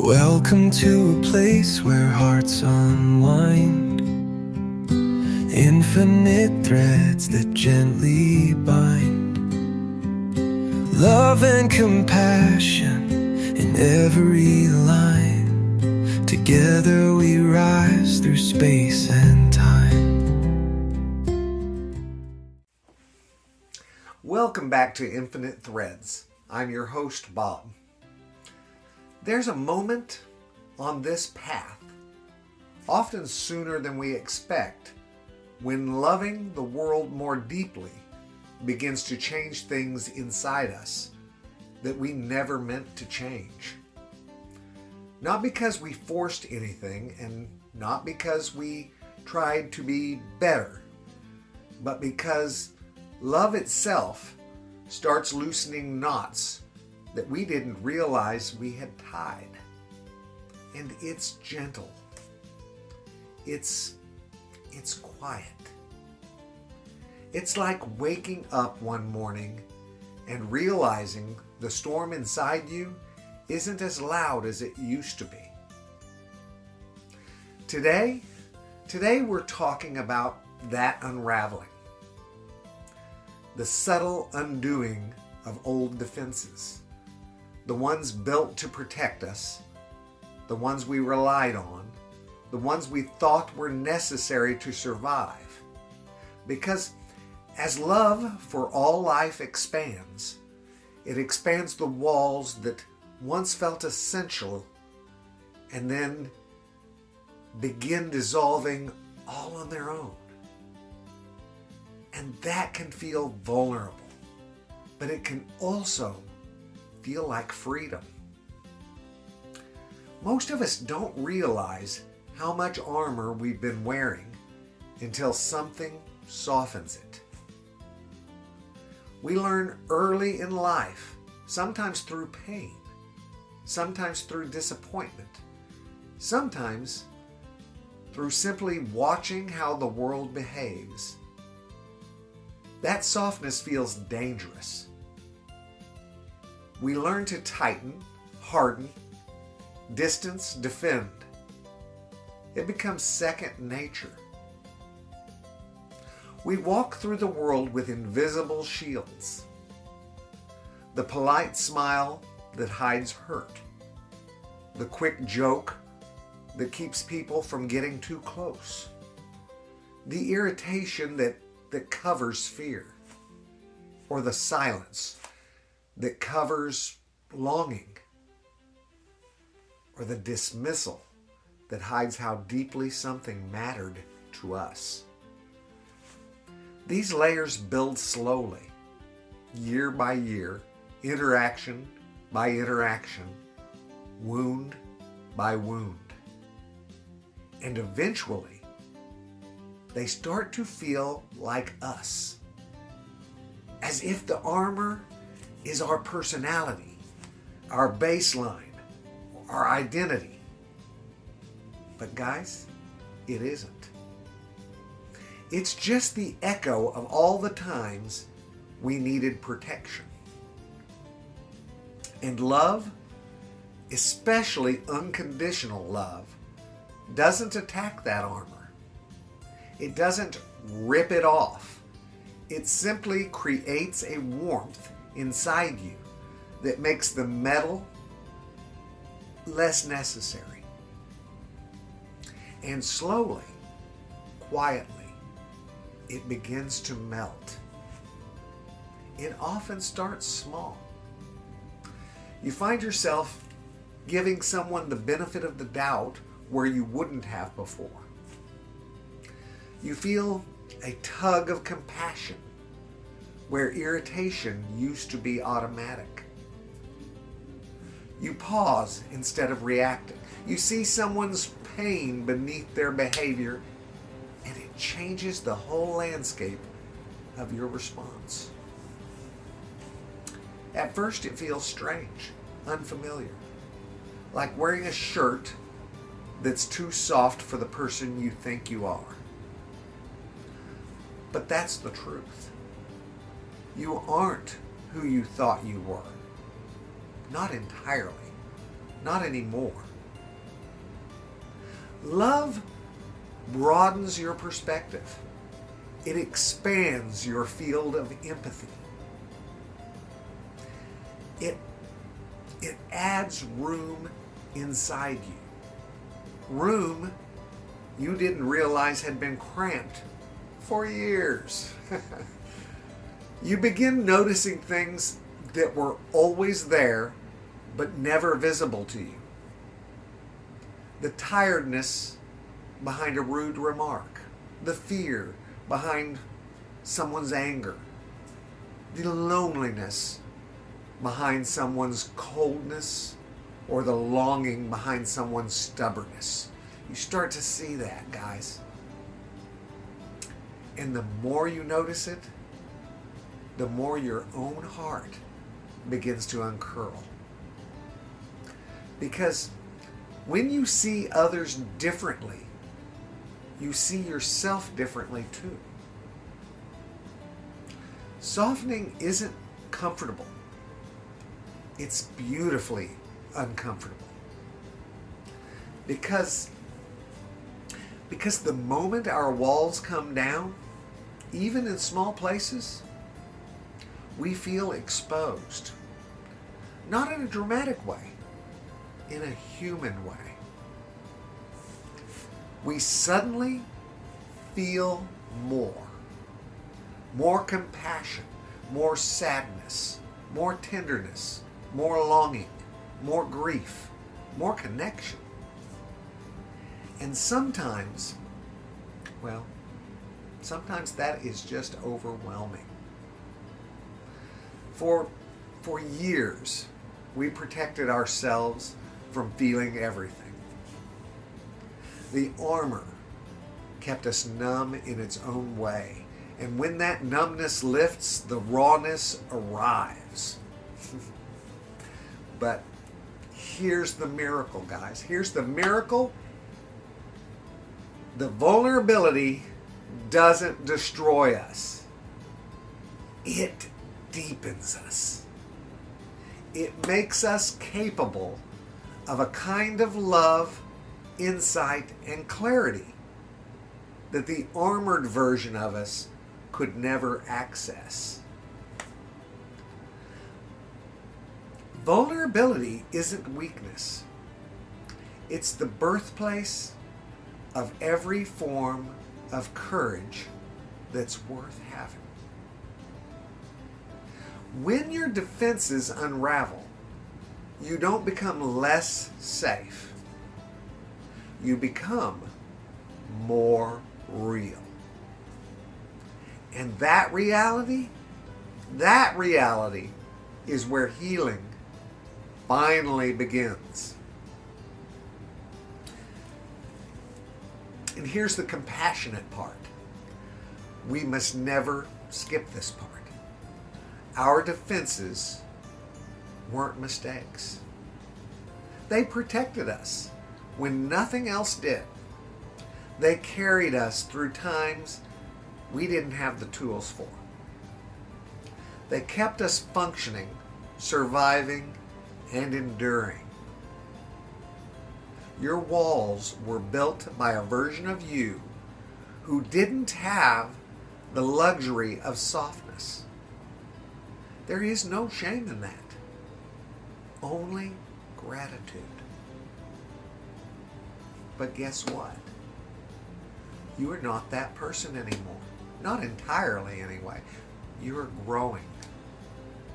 Welcome to a place where hearts unwind, infinite threads that gently bind, love and compassion in every line. Together we rise through space and time. Welcome back to Infinite Threads. I'm your host, Bob. There's a moment on this path, often sooner than we expect, when loving the world more deeply begins to change things inside us that we never meant to change. Not because we forced anything and not because we tried to be better, but because love itself starts loosening knots that we didn't realize we had tied. And it's gentle. It's quiet. It's like waking up one morning and realizing the storm inside you isn't as loud as it used to be. Today we're talking about that unraveling. The subtle undoing of old defenses. The ones built to protect us, the ones we relied on, the ones we thought were necessary to survive. Because as love for all life expands, it expands the walls that once felt essential and then begin dissolving all on their own. And that can feel vulnerable, but it can also feel like freedom. Most of us don't realize how much armor we've been wearing until something softens it. We learn early in life, sometimes through pain, sometimes through disappointment, sometimes through simply watching how the world behaves. That softness feels dangerous. We learn to tighten, harden, distance, defend. It becomes second nature. We walk through the world with invisible shields. The polite smile that hides hurt. The quick joke that keeps people from getting too close. The irritation that covers fear. Or the silence that covers longing, or the dismissal that hides how deeply something mattered to us. These layers build slowly, year by year, interaction by interaction, wound by wound. And eventually, they start to feel like us, as if the armor is our personality, our baseline, our identity. But guys, it isn't. It's just the echo of all the times we needed protection. And love, especially unconditional love, doesn't attack that armor. It doesn't rip it off. It simply creates a warmth inside you that makes the metal less necessary. And slowly, quietly, it begins to melt. It often starts small. You find yourself giving someone the benefit of the doubt where you wouldn't have before. You feel a tug of compassion where irritation used to be automatic. You pause instead of reacting. You see someone's pain beneath their behavior, and it changes the whole landscape of your response. At first, it feels strange, unfamiliar, like wearing a shirt that's too soft for the person you think you are. But that's the truth. You aren't who you thought you were. Not entirely. Not anymore. Love broadens your perspective. It expands your field of empathy. It adds room inside you. Room you didn't realize had been cramped for years. You begin noticing things that were always there but never visible to you. The tiredness behind a rude remark, the fear behind someone's anger, the loneliness behind someone's coldness, or the longing behind someone's stubbornness. You start to see that, guys. And the more you notice it, the more your own heart begins to uncurl. Because when you see others differently, you see yourself differently too. Softening isn't comfortable. It's beautifully uncomfortable. Because the moment our walls come down, even in small places, we feel exposed. Not in a dramatic way, in a human way. We suddenly feel more compassion, more sadness, more tenderness, more longing, more grief, more connection. And sometimes that is just overwhelming. For years, we protected ourselves from feeling everything. The armor kept us numb in its own way. And when that numbness lifts, the rawness arrives. But here's the miracle, guys. Here's the miracle. The vulnerability doesn't destroy us. It deepens us. It makes us capable of a kind of love, insight, and clarity that the armored version of us could never access. Vulnerability isn't weakness. It's the birthplace of every form of courage that's worth having. When your defenses unravel, you don't become less safe. You become more real. And that reality is where healing finally begins. And here's the compassionate part. We must never skip this part. Our defenses weren't mistakes. They protected us when nothing else did. They carried us through times we didn't have the tools for. They kept us functioning, surviving, and enduring. Your walls were built by a version of you who didn't have the luxury of softness. There is no shame in that. Only gratitude. But guess what? You are not that person anymore. Not entirely, anyway. You are growing.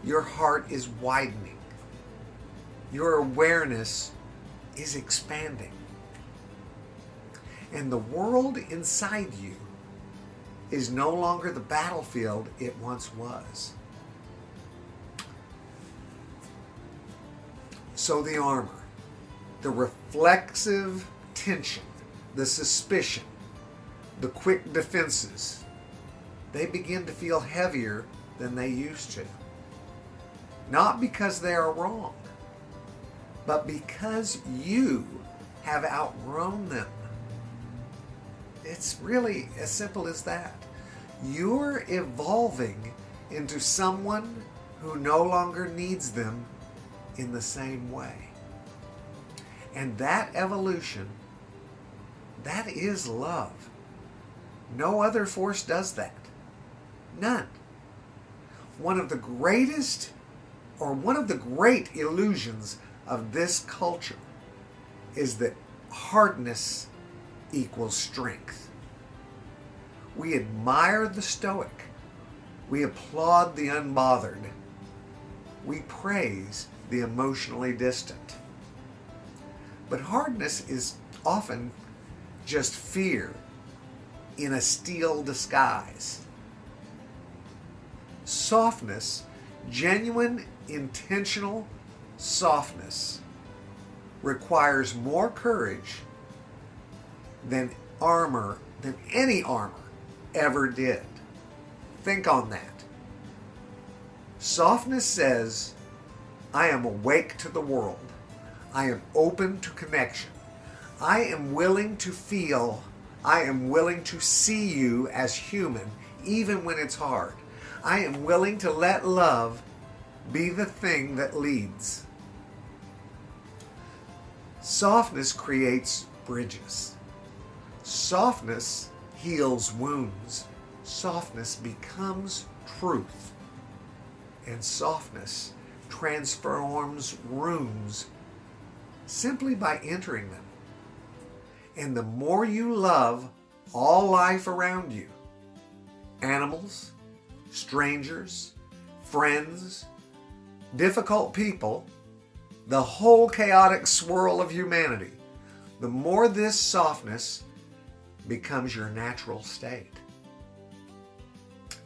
Your heart is widening. Your awareness is expanding. And the world inside you is no longer the battlefield it once was. So the armor, the reflexive tension, the suspicion, the quick defenses, they begin to feel heavier than they used to. Not because they are wrong, but because you have outgrown them. It's really as simple as that. You're evolving into someone who no longer needs them in the same way. And that evolution That is love. No other force does that. None. One of the great illusions of this culture is that hardness equals strength. We admire the stoic. We applaud the unbothered. We praise the emotionally distant. But hardness is often just fear in a steel disguise. Softness, genuine, intentional softness, requires more courage than any armor ever did. Think on that. Softness says, I am awake to the world. I am open to connection. I am willing to feel. I am willing to see you as human, even when it's hard. I am willing to let love be the thing that leads. Softness creates bridges. Softness heals wounds. Softness becomes truth. And softness transforms rooms simply by entering them. And the more you love all life around you, animals, strangers, friends, difficult people, the whole chaotic swirl of humanity, the more this softness becomes your natural state.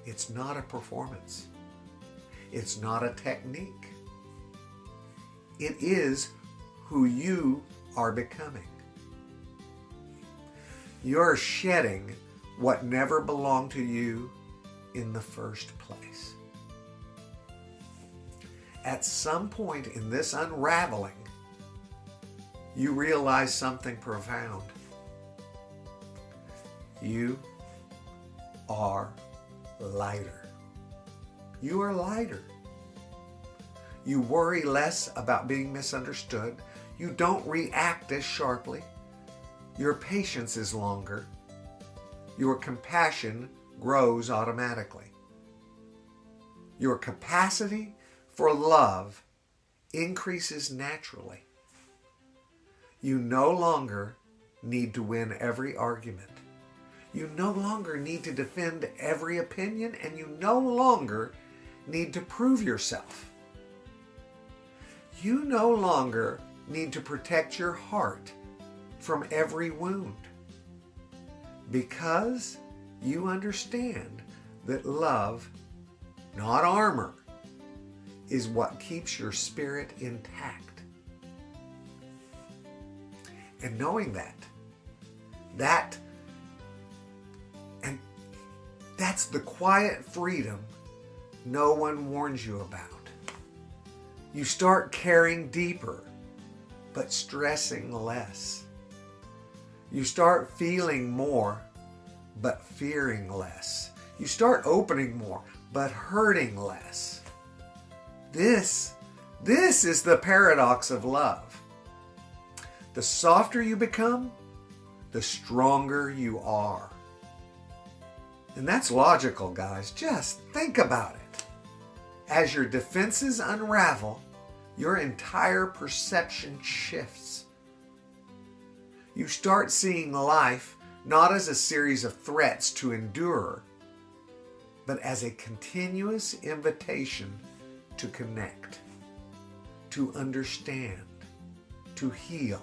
It's not a performance. It's not a technique. It is who you are becoming. You're shedding what never belonged to you in the first place. At some point in this unraveling, you realize something profound. You are lighter. You are lighter. You worry less about being misunderstood. You don't react as sharply. Your patience is longer. Your compassion grows automatically. Your capacity for love increases naturally. You no longer need to win every argument. You no longer need to defend every opinion, and you no longer need to prove yourself. You no longer need to protect your heart from every wound, because you understand that love, not armor, is what keeps your spirit intact. And knowing that's the quiet freedom no one warns you about. You start caring deeper, but stressing less. You start feeling more, but fearing less. You start opening more, but hurting less. This is the paradox of love. The softer you become, the stronger you are. And that's logical, guys. Just think about it. As your defenses unravel, your entire perception shifts. You start seeing life not as a series of threats to endure, but as a continuous invitation to connect, to understand, to heal,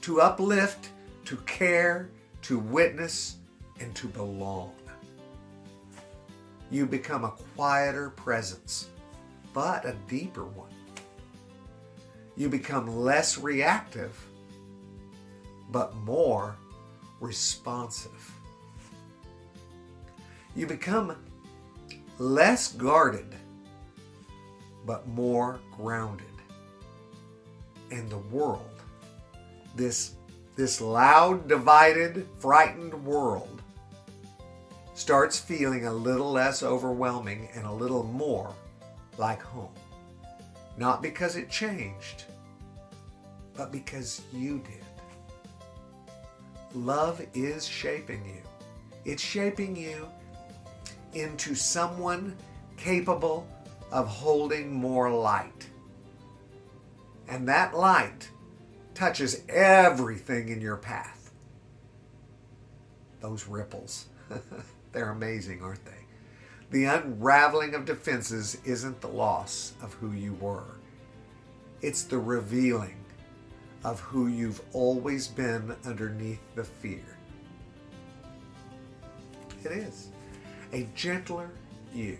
to uplift, to care, to witness, and to belong. You become a quieter presence, but a deeper one. You become less reactive, but more responsive. You become less guarded, but more grounded. And the world, this loud, divided, frightened world, starts feeling a little less overwhelming and a little more like home. Not because it changed, but because you did. Love is shaping you. It's shaping you into someone capable of holding more light. And that light touches everything in your path. Those ripples, they're amazing, aren't they? The unraveling of defenses isn't the loss of who you were. It's the revealing of who you've always been underneath the fear. It is. A gentler you,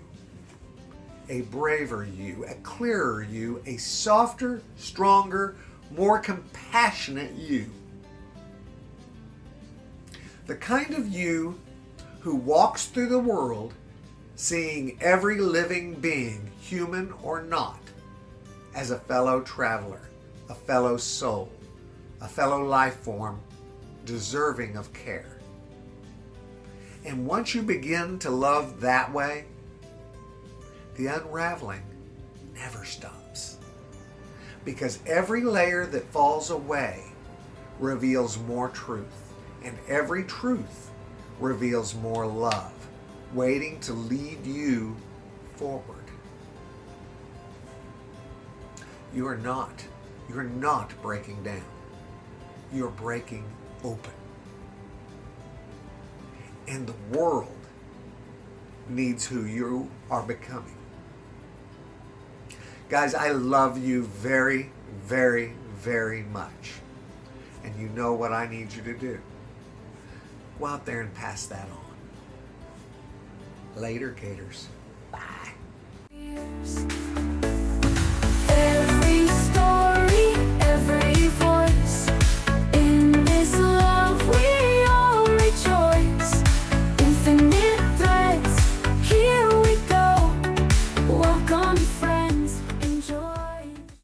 a braver you, a clearer you, a softer, stronger, more compassionate you. The kind of you who walks through the world seeing every living being, human or not, as a fellow traveler, a fellow soul, a fellow life form deserving of care. And once you begin to love that way, the unraveling never stops. Because every layer that falls away reveals more truth, and every truth reveals more love, waiting to lead you forward. You're not breaking down. You're breaking open. And the world needs who you are becoming. Guys, I love you very, very, very much. And you know what I need you to do. Go out there and pass that on. Later, Gators. Bye.